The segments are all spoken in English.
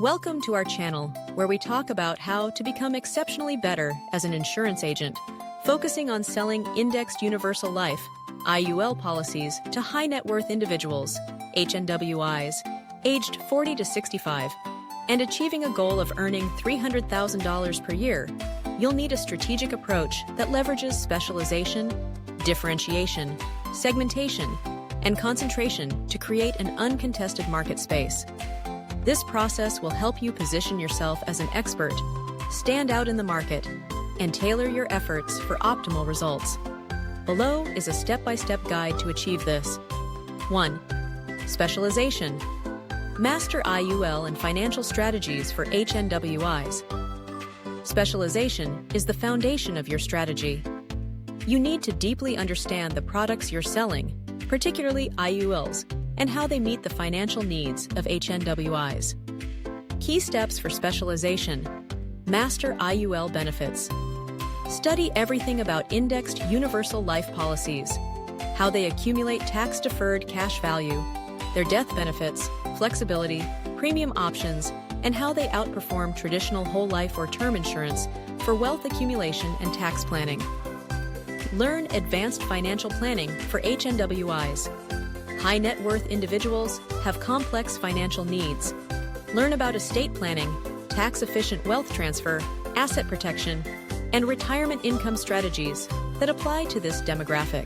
Welcome to our channel, where we talk about how to become exceptionally better as an insurance agent, focusing on selling indexed universal life (IUL) policies to high net worth individuals (HNWIs) aged 40 to 65, and achieving a goal of earning $300,000 per year. You'll need a strategic approach that leverages specialization, differentiation, segmentation, and concentration to create an uncontested market space. This process will help you position yourself as an expert, stand out in the market, and tailor your efforts for optimal results. Below is a step-by-step guide to achieve this. 1. Specialization. Master IUL and financial strategies for HNWIs. Specialization is the foundation of your strategy. You need to deeply understand the products you're selling, particularly IULs, and how they meet the financial needs of HNWIs. Key steps for specialization. Master IUL benefits. Study everything about indexed universal life policies, how they accumulate tax-deferred cash value, their death benefits, flexibility, premium options, and how they outperform traditional whole life or term insurance for wealth accumulation and tax planning. Learn advanced financial planning for HNWIs. High net worth individuals have complex financial needs. Learn about estate planning, tax-efficient wealth transfer, asset protection, and retirement income strategies that apply to this demographic.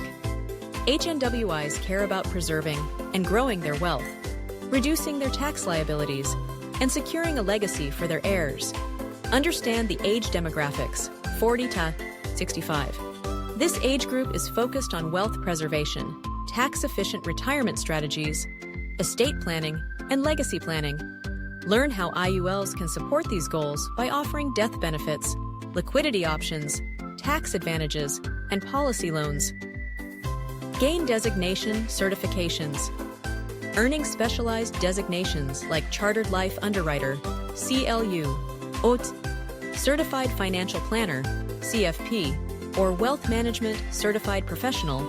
HNWIs care about preserving and growing their wealth, reducing their tax liabilities, and securing a legacy for their heirs. Understand the age demographics, 40 to 65. This age group is focused on wealth preservation, tax-efficient retirement strategies, estate planning, and legacy planning. Learn how IULs can support these goals by offering death benefits, liquidity options, tax advantages, and policy loans. Gain designation certifications. Earning specialized designations like Chartered Life Underwriter, CLU, OT, Certified Financial Planner, CFP, or Wealth Management Certified Professional,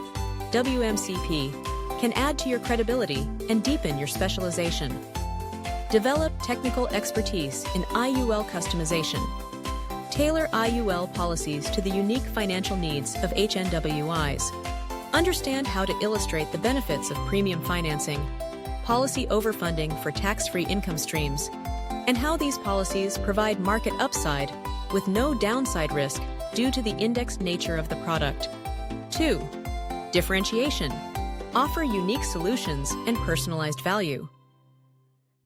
WMCP, can add to your credibility and deepen your specialization. Develop technical expertise in IUL customization. Tailor IUL policies to the unique financial needs of HNWIs. Understand how to illustrate the benefits of premium financing, policy overfunding for tax-free income streams, and how these policies provide market upside with no downside risk due to the indexed nature of the product. 2. Differentiation. Offer unique solutions and personalized value.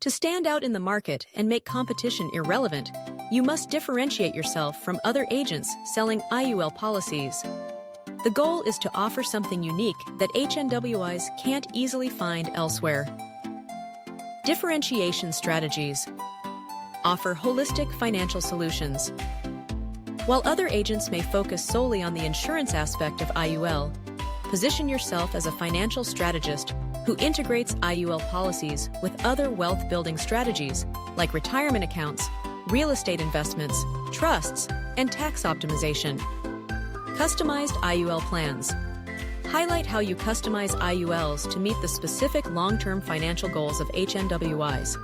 To stand out in the market and make competition irrelevant, you must differentiate yourself from other agents selling IUL policies. The goal is to offer something unique that HNWIs can't easily find elsewhere. Differentiation strategies. Offer holistic financial solutions. While other agents may focus solely on the insurance aspect of IUL, position yourself as a financial strategist who integrates IUL policies with other wealth-building strategies like retirement accounts, real estate investments, trusts, and tax optimization. Customized IUL plans. Highlight how you customize IULs to meet the specific long-term financial goals of HNWIs.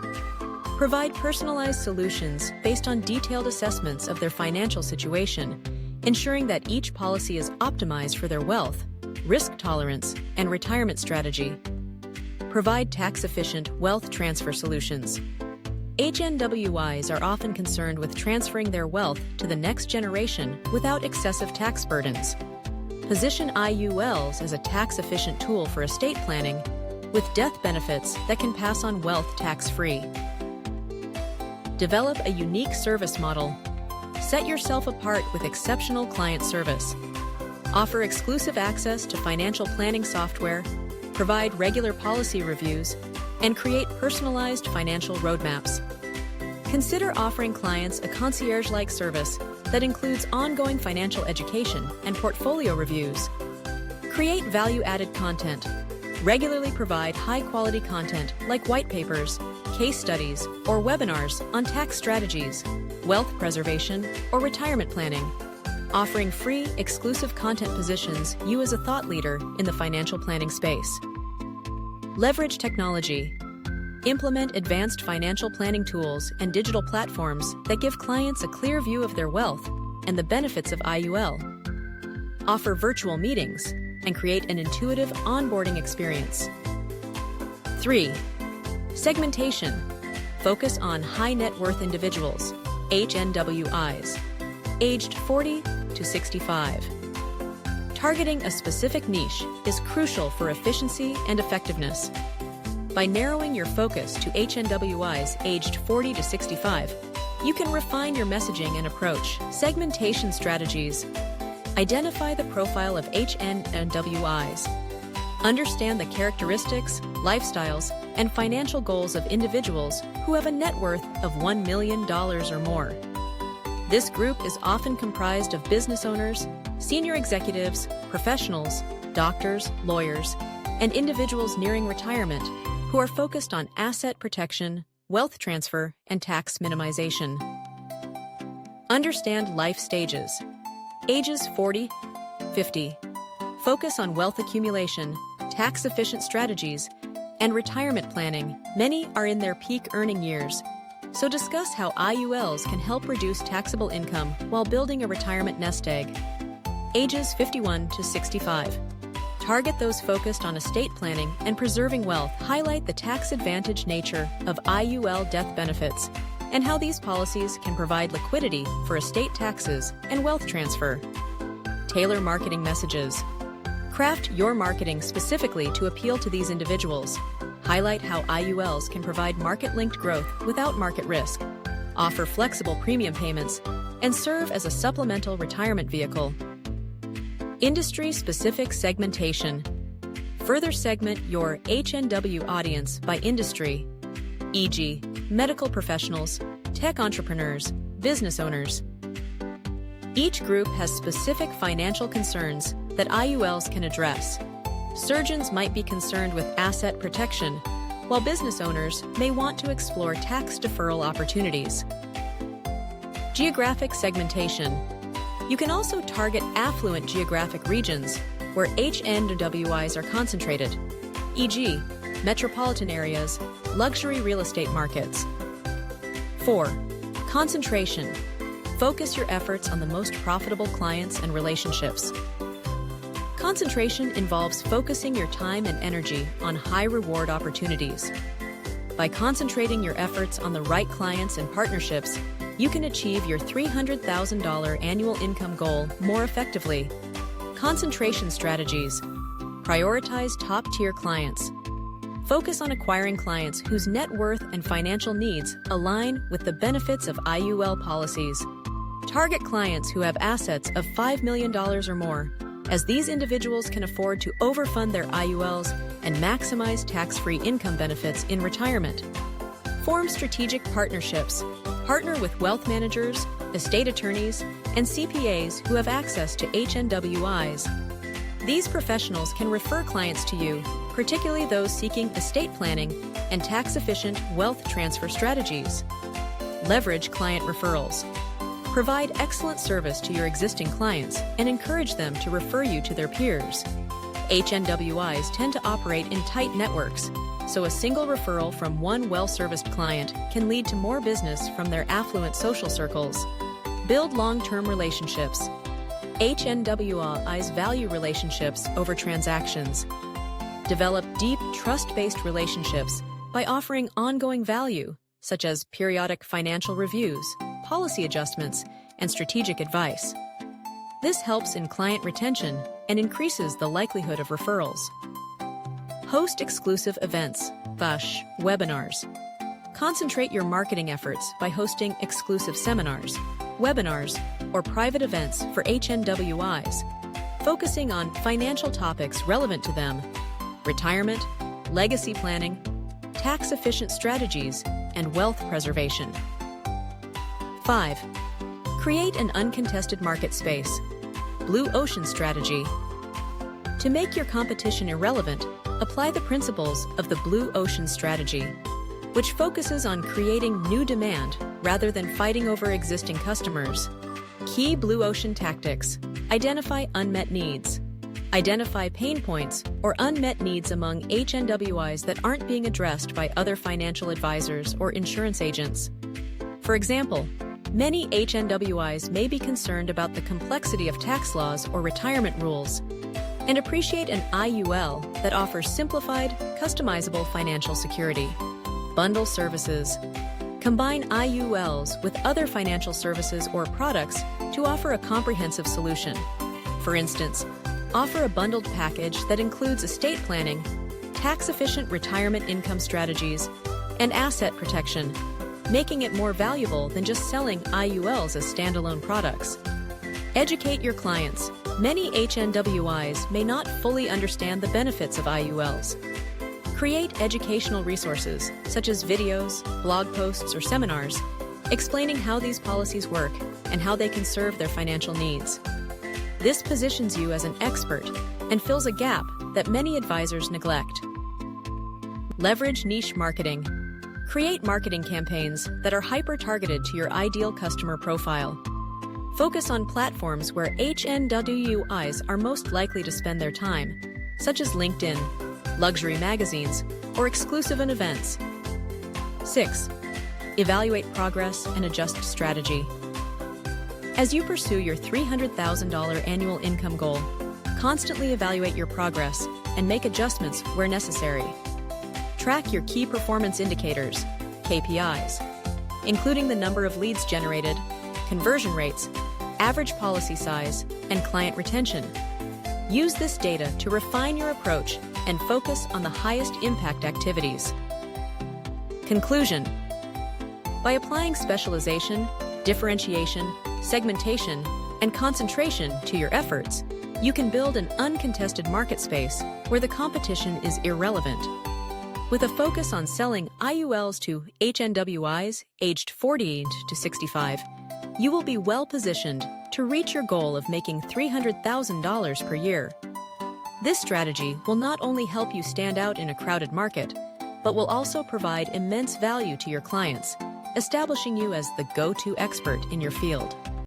Provide personalized solutions based on detailed assessments of their financial situation, ensuring that each policy is optimized for their wealth, risk tolerance, and retirement strategy. Provide tax-efficient wealth transfer solutions. HNWIs are often concerned with transferring their wealth to the next generation without excessive tax burdens. Position IULs as a tax-efficient tool for estate planning with death benefits that can pass on wealth tax-free. Develop a unique service model. Set yourself apart with exceptional client service. Offer exclusive access to financial planning software, provide regular policy reviews, and create personalized financial roadmaps. Consider offering clients a concierge-like service that includes ongoing financial education and portfolio reviews. Create value-added content. Regularly provide high-quality content like white papers, case studies, or webinars on tax strategies, wealth preservation, or retirement planning. Offering free, exclusive content positions you as a thought leader in the financial planning space. Leverage technology. Implement advanced financial planning tools and digital platforms that give clients a clear view of their wealth and the benefits of IUL. Offer virtual meetings and create an intuitive onboarding experience. 3. Segmentation. Focus on high net worth individuals, HNWIs, aged 40 to 65. Targeting a specific niche is crucial for efficiency and effectiveness. By narrowing your focus to HNWIs aged 40 to 65, you can refine your messaging and approach. Segmentation strategies. Identify the profile of HNWIs. Understand the characteristics, lifestyles, and financial goals of individuals who have a net worth of $1 million or more. This group is often comprised of business owners, senior executives, professionals, doctors, lawyers, and individuals nearing retirement who are focused on asset protection, wealth transfer, and tax minimization. Understand life stages. Ages 40, 50. Focus on wealth accumulation, tax-efficient strategies, and retirement planning. Many are in their peak earning years, so discuss how IULs can help reduce taxable income while building a retirement nest egg. Ages 51 to 65. Target those focused on estate planning and preserving wealth. Highlight the tax-advantaged nature of IUL death benefits and how these policies can provide liquidity for estate taxes and wealth transfer. Tailor marketing messages. Craft your marketing specifically to appeal to these individuals. Highlight how IULs can provide market-linked growth without market risk, offer flexible premium payments, and serve as a supplemental retirement vehicle. Industry-specific segmentation. Further segment your HNW audience by industry, e.g., medical professionals, tech entrepreneurs, business owners. Each group has specific financial concerns that IULs can address. Surgeons might be concerned with asset protection, while business owners may want to explore tax deferral opportunities. Geographic segmentation. You can also target affluent geographic regions where HNWIs are concentrated, e.g., metropolitan areas, luxury real estate markets. 4. Concentration. Focus your efforts on the most profitable clients and relationships. Concentration involves focusing your time and energy on high-reward opportunities. By concentrating your efforts on the right clients and partnerships, you can achieve your $300,000 annual income goal more effectively. Concentration strategies. Prioritize top-tier clients. Focus on acquiring clients whose net worth and financial needs align with the benefits of IUL policies. Target clients who have assets of $5 million or more, as these individuals can afford to overfund their IULs and maximize tax-free income benefits in retirement. Form strategic partnerships. Partner with wealth managers, estate attorneys, and CPAs who have access to HNWIs. These professionals can refer clients to you, particularly those seeking estate planning and tax-efficient wealth transfer strategies. Leverage client referrals. Provide excellent service to your existing clients and encourage them to refer you to their peers. HNWIs tend to operate in tight networks, so a single referral from one well-serviced client can lead to more business from their affluent social circles. Build long-term relationships. HNWIs value relationships over transactions. Develop deep, trust-based relationships by offering ongoing value, such as periodic financial reviews, policy adjustments, and strategic advice. This helps in client retention and increases the likelihood of referrals. Host exclusive events, webinars. Concentrate your marketing efforts by hosting exclusive seminars, webinars, or private events for HNWIs, focusing on financial topics relevant to them: retirement, legacy planning, tax-efficient strategies, and wealth preservation. 5. Create an uncontested market space. Blue ocean strategy. To make your competition irrelevant, apply the principles of the blue ocean strategy, which focuses on creating new demand rather than fighting over existing customers. Key blue ocean tactics. Identify unmet needs. Identify pain points or unmet needs among HNWIs that aren't being addressed by other financial advisors or insurance agents. For example, many HNWIs may be concerned about the complexity of tax laws or retirement rules and appreciate an IUL that offers simplified, customizable financial security. Bundle services. Combine IULs with other financial services or products to offer a comprehensive solution. For instance, offer a bundled package that includes estate planning, tax-efficient retirement income strategies, and asset protection, making it more valuable than just selling IULs as standalone products. Educate your clients. Many HNWIs may not fully understand the benefits of IULs. Create educational resources, such as videos, blog posts, or seminars, explaining how these policies work and how they can serve their financial needs. This positions you as an expert and fills a gap that many advisors neglect. Leverage niche marketing. Create marketing campaigns that are hyper-targeted to your ideal customer profile. Focus on platforms where HNWIs are most likely to spend their time, such as LinkedIn, luxury magazines, or exclusive events. 6. Evaluate progress and adjust strategy. As you pursue your $300,000 annual income goal, constantly evaluate your progress and make adjustments where necessary. Track your key performance indicators, KPIs, including the number of leads generated, conversion rates, average policy size, and client retention. Use this data to refine your approach and focus on the highest impact activities. Conclusion. By applying specialization, differentiation, segmentation, and concentration to your efforts, you can build an uncontested market space where the competition is irrelevant. With a focus on selling IULs to HNWIs aged 40 to 65, you will be well-positioned to reach your goal of making $300,000 per year. This strategy will not only help you stand out in a crowded market, but will also provide immense value to your clients, establishing you as the go-to expert in your field.